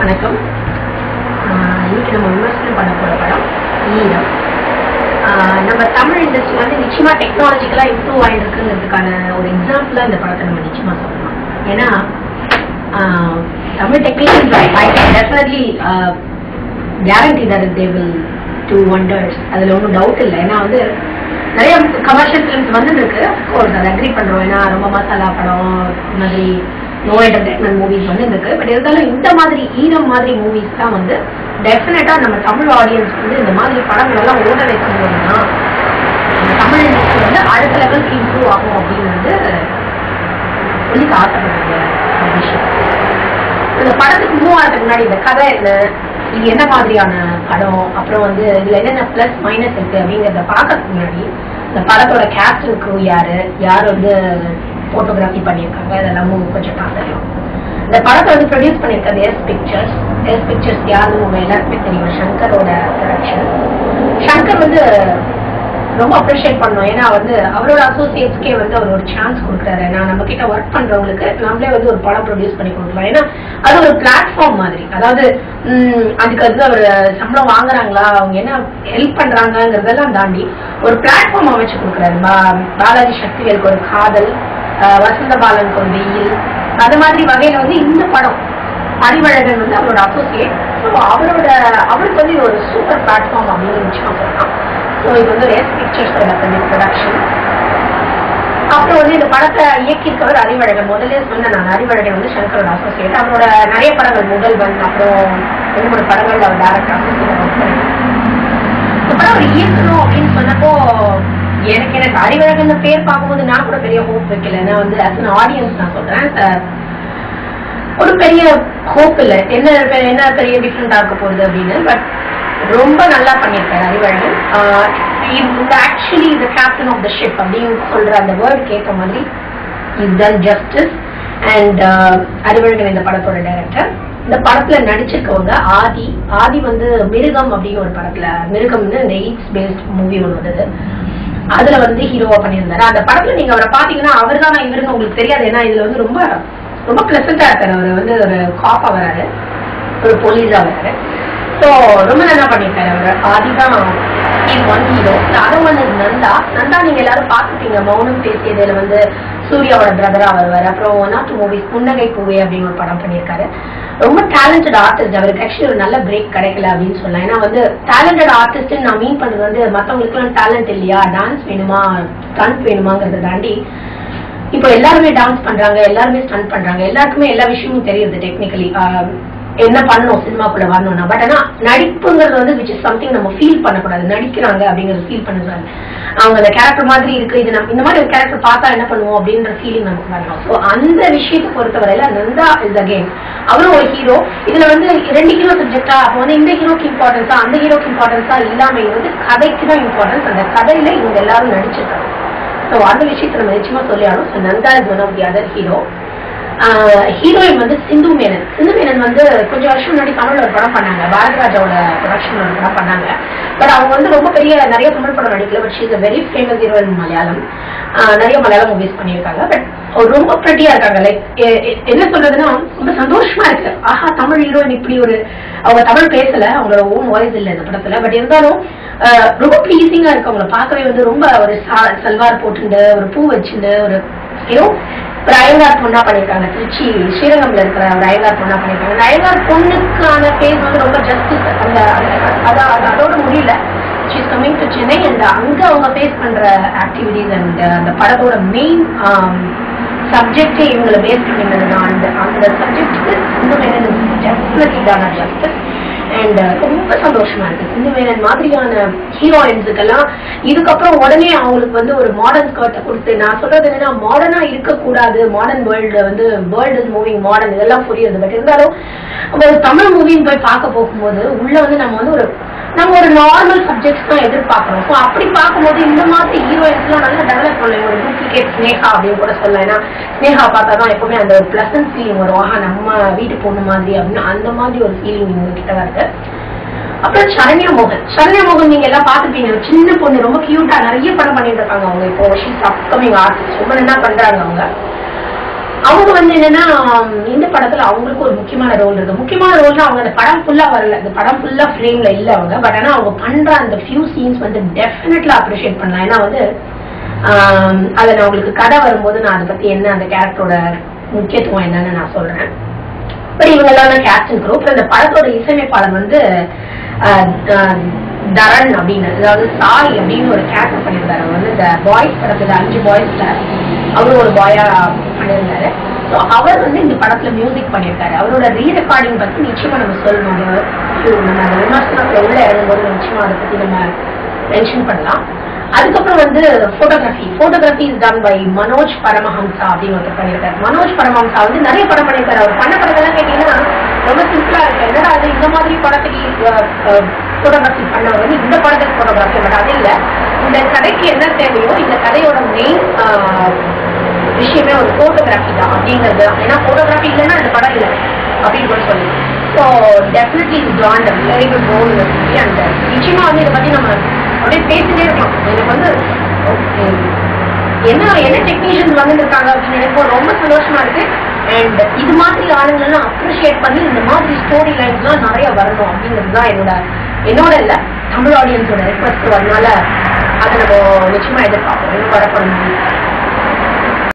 வணக்கம். இன்னைக்கு நம்ம விமர்சனம் பண்ண போற படம் ஈரம். நம்ம தமிழ் இண்டஸ்ட்ரி வந்து நிச்சயமா டெக்னாலஜிக்கலா இம்ப்ரூவ் ஆயிருக்குங்கிறதுக்கான ஒரு எக்ஸாம்பிளா இந்த படத்தை நம்ம நிச்சயமா சொல்லலாம். ஏன்னா Tamil technicians definitely guarantee that they will do wonders. அதுல ஒன்றும் டவுட் இல்லை. ஏன்னா வந்து நிறைய கமர்ஷியல் ஃபிலிம்ஸ் வந்துருக்கு. அஃப்கோர்ஸ் அதை அக்ரி பண்றோம். ஏன்னா ரொம்ப மசாலா படம் மாதிரி நோ என்டர்டைன்மெண்ட் மூவிஸ் வந்து இருக்கு. பட் இருந்தாலும் இந்த மாதிரி ஈரம் மாதிரி மூவிஸ் தான் வந்து டெஃபினட்டா நம்ம தமிழ் ஆடியன்ஸ் வந்து இந்த மாதிரி படங்கள் எல்லாம் ஓட வைக்கும்போதுன்னா தமிழ் இண்டஸ்ட்ரி வந்து அடுத்த லெவலுக்கு இம்ப்ரூவ் ஆகும் அப்படின்னு வந்து சொல்லி ஆசைப்படுற விஷயம். இந்த படத்துக்கு மூவ் ஆகிறதுக்கு முன்னாடி இந்த கதை என்ன, இது என்ன மாதிரியான படம், அப்புறம் வந்து இதுல என்னென்ன பிளஸ் மைனஸ் இருக்கு அப்படிங்கறத பாக்கிறதுக்கு முன்னாடி இந்த படத்தோட கேஸ்ட் க்ரூ யார் வந்து போட்டோகிராஃபி பண்ணியிருக்காங்க இதெல்லாம் கொஞ்சம் பார்த்துக்கலாம். இந்த படத்தை வந்து ப்ரொடியூஸ் பண்ணியிருக்கிறது எஸ் பிக்சர்ஸ் யாருன்னு உங்க எல்லாருக்குமே தெரியும். சங்கரோட ப்ரொடக்ஷன். சங்கர் வந்து ரொம்ப அப்ரிஷியேட் பண்ணோம். ஏன்னா வந்து அவரோட அசோசியேட்ஸ்க்கே வந்து அவர் ஒரு சான்ஸ் கொடுக்குறாரு. நான் நம்ம கிட்ட ஒர்க் பண்றவங்களுக்கு நம்மளே வந்து ஒரு படம் ப்ரொடியூஸ் பண்ணி கொடுக்கலாம். ஏன்னா அது ஒரு பிளாட்ஃபார்ம் மாதிரி. அதாவது அதுக்கு வந்து அவர் சம்பளம் வாங்குறாங்களா, அவங்க என்ன ஹெல்ப் பண்றாங்கிறதெல்லாம் தாண்டி ஒரு பிளாட்ஃபார்ம் அமைச்சு கொடுக்குறாரு. பாலாஜி சக்திவேலுக்கு ஒரு காதல், வசந்த பாலனுக்கு ஒரு வெயில், அது மாதிரி வகையில வந்து இந்த படம் அறிவழகன் வந்து அவரோட அசோசியேட். ஸோ அவருக்கு வந்து ஒரு சூப்பர் பிளாட்ஃபார்ம் அப்படின்னு நிச்சயமா சொல்லலாம். ஸோ இது வந்து எஸ் பிக்சர்ஸோட ப்ரொடக்ஷன். அப்புறம் வந்து இந்த படத்தை இயக்கியிருக்கவர் அறிவழகன். முதல்ல சொன்ன நான் அறிவழகன் வந்து சங்கரோட அசோசியேட். அவரோட நிறைய படங்கள் முதல்வன் அப்புறம் 2-3 படங்கள் அவர் டேரக்டர் அசோசியேட் ஒர்க் பண்ணி இந்த படம் அவர் இயக்கணும் அப்படின்னு சொன்னப்போ எனக்கு அறிவழகன் பேர் பார்க்கும்போது நான் கூட பெரிய ஹோப் வைக்கல. நான் வந்து அஸ் அன் ஆடியன்ஸ் நான் சொல்றேன் ஒரு பெரிய ஹோப் இல்லை, என்ன பெரிய டிஃப்ரெண்டா இருக்க போகுது அப்படின்னு. பட் ரொம்ப நல்லா பண்ணியிருக்காரு அறிவழகன். ஆக்சுவலி இந்த கேப்டன் ஆஃப் த ஷிப் அப்படின்னு சொல்ற அந்த வேர்டுக்கு ஏற்ற மாதிரி is done justice. And Arivazhagan இந்த படத்தோட டைரக்டர். இந்த படத்துல நடிச்சிருக்கவங்க ஆதி வந்து மிருகம் அப்படின்னு ஒரு படத்துல, மிருகம்னு இந்த எய்ட்ஸ் பேஸ்ட் மூவி ஒன்று வந்தது, அதுல வந்து ஹீரோவா பண்ணியிருந்தாரு. அந்த படத்துல நீங்க அவரை பாத்தீங்கன்னா அவர் தான் இவருன்னு உங்களுக்கு தெரியாது. ஏன்னா இதுல வந்து ரொம்ப ரொம்ப பிளசண்டா இருக்காரு. அவர் வந்து ஒரு காப்பா வராரு, ஒரு போலீஸா வராரு. ஸோ ரொம்ப நல்லா பண்ணியிருக்காரு அவர். ஆதிதான் one hero. Other one is Nanda நீங்க எல்லாரும் பார்த்துட்டீங்க. மௌனம் பேசியதுல வந்து சூர்யாவோட பிரதரா வருவாரு. அப்புறம் 1 or 2 மூவிஸ் புன்னகை பூவே அப்படின்னு ஒரு படம் பண்ணியிருக்காரு. ரொம்ப டேலண்டட் ஆர்டிஸ்ட். அவருக்கு ஆக்சுவலி ஒரு நல்ல பிரேக் கிடைக்கல அப்படின்னு சொல்லலாம். ஏன்னா வந்து டேலண்டட் ஆர்டிஸ்ட் நான் மீன் பண்றது வந்து மற்றவங்களுக்கு எல்லாம் டேலண்ட் இல்லையா, டான்ஸ் வேணுமா ஸ்டண்ட் வேணுமாங்கிறத தாண்டி இப்போ எல்லாருமே டான்ஸ் பண்றாங்க, எல்லாருமே ஸ்டண்ட் பண்றாங்க, எல்லாருக்குமே எல்லா விஷயமும் தெரியுது டெக்னிக்கலி என்ன பண்ணணும் சினிமாக்குள்ள வரணும்னா. பட் ஆனா நடிப்புங்கிறது வந்து விச் இஸ் சம்திங் நம்ம ஃபீல் பண்ணக்கூடாது. நடிக்கிறாங்க அப்படிங்கறது ஃபீல் பண்ணக்கூடாது. அவங்க அந்த கேரக்டர் மாதிரி இருக்கு, இது நம்ம இந்த மாதிரி ஒரு கேரக்டர் பார்த்தா என்ன பண்ணுவோம் அப்படின்ற ஃபீலிங் நமக்கு வரணும். ஸோ அந்த விஷயத்தை பொறுத்தவரையில நந்தா இஸ் அகெயின் அவரும் ஒரு ஹீரோ. இதுல வந்து 2 ஹீரோ சப்ஜெக்டா, அப்போ வந்து இந்த ஹீரோக்கு இம்பார்ட்டன்ஸா அந்த ஹீரோக்கு இம்பார்ட்டன்ஸா இல்லாம இது வந்து கதைக்கு தான் இம்பார்ட்டன்ஸ். அந்த கதையில இவங்க எல்லாரும் நடிச்சிருக்காங்க. ஸோ அந்த விஷயத்தை நம்ம நிச்சயமா சொல்லி ஆகணும். So Nanda is one of the other hero. Heroine வந்து சிந்து மேனன் வந்து கொஞ்சம் வருஷம் முன்னாடி தமிழ்ல ஒரு படம் பண்ணாங்க. பாரதிராஜாவோட ப்ரொடக்ஷன்ல ஒரு படம் பண்ணாங்க. பட் அவங்க வந்து ரொம்ப நிறைய தமிழ் படம் நடிக்கல. But she is a very famous hero in Malayalam. நிறைய மலையாளம் மூவிஸ் பண்ணியிருக்காங்க. பட் ரொம்ப ப்ரெட்டியா இருக்காங்க. லைக் என்ன சொல்றதுன்னா ரொம்ப சந்தோஷமா இருக்கு. ஆஹா, தமிழ் ஹீரோயின் இப்படி ஒரு, அவங்க தமிழ் பேசல, அவங்களோட ஓன் வாய்ஸ் இல்லை இந்த படத்துல. பட் இருந்தாலும் ரொம்ப ப்ளீசிங்கா இருக்கு. அவங்களை பார்க்கவே வந்து ரொம்ப ஒரு சல்வார் போட்டுண்டு ஒரு பூ வச்சுட்டு ஒரு ஒரு அயங்கார் பொண்ணா பண்ணிருக்காங்க. திருச்சி ஸ்ரீரங்கம்ல இருக்கிற ஒரு அயங்கார் பொண்ணா பண்ணிருக்காங்க. அந்த அயங்கார் பொண்ணுக்கான பேஸ் வந்து ரொம்ப ஜஸ்டிஸ். அதோட முடியல. She's coming to Chennai and அங்க அவங்க ஃபேஸ் பண்ற ஆக்டிவிட்டிஸ் அண்ட் அந்த படத்தோட மெயின் சப்ஜெக்டே இவங்களை பேஸ் பண்ணிருந்ததுதான். அந்த சப்ஜெக்டுக்கு டெஃபினெட்லி டான ஜஸ்டிஸ். அண்ட் ரொம்ப சந்தோஷமா இருக்கு. சிந்து மேனன் மாதிரியான ஹீரோயின்ஸுக்கெல்லாம் இதுக்கப்புறம் உடனே அவங்களுக்கு வந்து ஒரு மாடர்ன் ஸ்கர்ட்டை கொடுத்து, நான் சொல்றது என்னன்னா மாடர்னா இருக்கக்கூடாது. Modern world is moving modern, இதெல்லாம் புரியுது. பட் இருந்தாலும் ஒரு தமிழ் மூவின்னு போய் பார்க்க போகும்போது உள்ள வந்து நம்ம வந்து ஒரு நார்மல் சப்ஜெக்ட்ஸ் தான் எதிர்பார்க்கணும். ஸோ அப்படி பார்க்கும்போது இந்த மாதிரி ஹீரோயின்ஸ் எல்லாம் நல்லா டெவலப் பண்ணலாம். ஒரு டூப்ளிகேட் ஸ்னேகா அப்படின்னு கூட சொல்லலாம். ஏன்னா ஸ்னேகா பார்த்தா தான் எப்பவுமே அந்த ஒரு பிளசன்ட் ஃபீலிங் வரும். ஆஹா, நம்ம வீட்டு பொண்ணு மாதிரி அப்படின்னு அந்த மாதிரி ஒரு ஃபீலிங் இவங்க கிட்ட வருது. அப்புறம் சரண்யா மோகன் நீங்க எல்லாம் பாத்துப்பீங்க. சின்ன பொண்ணு, ரொம்ப கியூட்டா நிறைய படம் பண்ணிட்டு இருக்காங்க அவங்க. இப்போ ஷீஸ் அப்கமிங் ஆர்டிஸ்ட், ரொம்ப நல்லா பண்றாங்க அவங்க. அவங்க வந்து என்னன்னா இந்த படத்துல அவங்களுக்கு ஒரு முக்கியமான ரோல் இருக்கு. முக்கியமான ரோல்னா அவங்க அந்த படம் ஃபுல்லா வரல, அந்த படம் ஃபுல்லா ஃப்ரேம்ல இல்ல அவங்க. பட் ஆனா அவங்க பண்ற அந்த ஃபியூ சீன்ஸ் வந்து டெஃபினெட்லி அப்ரிஷியேட் பண்ணலாம். ஏன்னா வந்து அதை நான் உங்களுக்கு கதை வரும்போது நான் அதை பத்தி என்ன அந்த கேரக்டரோட முக்கியத்துவம் என்னன்னு நான் சொல்றேன். பட் இவங்க எல்லாம் கேஸ்ட் அண்ட் குரூப். இந்த படத்தோட இசையமைப்பாளர் வந்து தரன் அப்படின்னு, அதாவது சாய் அப்படின்னு ஒரு கேரக்டர் பண்ணியிருந்தாரு. அவர் வந்து இந்த பாய்ஸ் படத்துல 5 பாய்ஸ்ல அவரும் ஒரு பாயா பண்ணியிருந்தாரு. ஸோ அவர் வந்து இந்த படத்துல மியூசிக் பண்ணியிருக்காரு. அவரோட ரீரெக்கார்டிங் பத்தி நிச்சயமா நம்ம சொல்லணும். நம்ம அந்த விமர்சனத்துல உள்ள இறங்கும்போது நிச்சயமா அதை பத்தி நம்ம மென்ஷன் பண்ணலாம். அதுக்கப்புறம் வந்து photography is done by Manoj Paramahamsa அப்படின்னு ஒருத்தர் பண்ணியிருக்காரு. மனோஜ் பரமஹம்சா வந்து நிறைய படம் பண்ணியிருக்காரு. அவர் பண்ண படத்தெல்லாம் கேட்டீங்கன்னா ரொம்ப சிம்பிளா இருக்கு. என்னடா அது இந்த மாதிரி படத்துக்கு போட்டோகிராஃபி பண்ணவர் வந்து இந்த படத்துக்கு போட்டோகிராஃபி. பட் அது இல்லை, இந்த கதைக்கு என்ன தேவையோ இந்த கதையோட மெயின் விஷயமே ஒரு போட்டோகிராஃபி தான் அப்படிங்கிறது. ஏன்னா போட்டோகிராஃபி இல்லைன்னா இந்த படம் இல்லை அப்படின்னு கூட சொல்லுவோம். So definitely is done a very good role. And நிச்சயமா வந்து இதை பத்தி நம்ம அப்படியே பேசிட்டே இருக்கலாம். எனக்கு வந்து என்ன டெக்னீஷியன்ஸ் வந்துருக்காங்க அப்படின்னு எனக்கு ரொம்ப சந்தோஷமா இருக்கு. அண்ட் இது மாதிரி ஆளுங்களெல்லாம் அப்ரிஷியேட் பண்ணி இந்த மாதிரி ஸ்டோரி லைன்ஸ்லாம் நிறைய வரணும் அப்படிங்கிறது தான் என்னோட இல்லை தமிழ் ஆடியன்ஸோட ரெக்வஸ்ட். அதனால அதை நம்ம நிச்சயமா எதிர்பார்ப்போம். வரப்படும்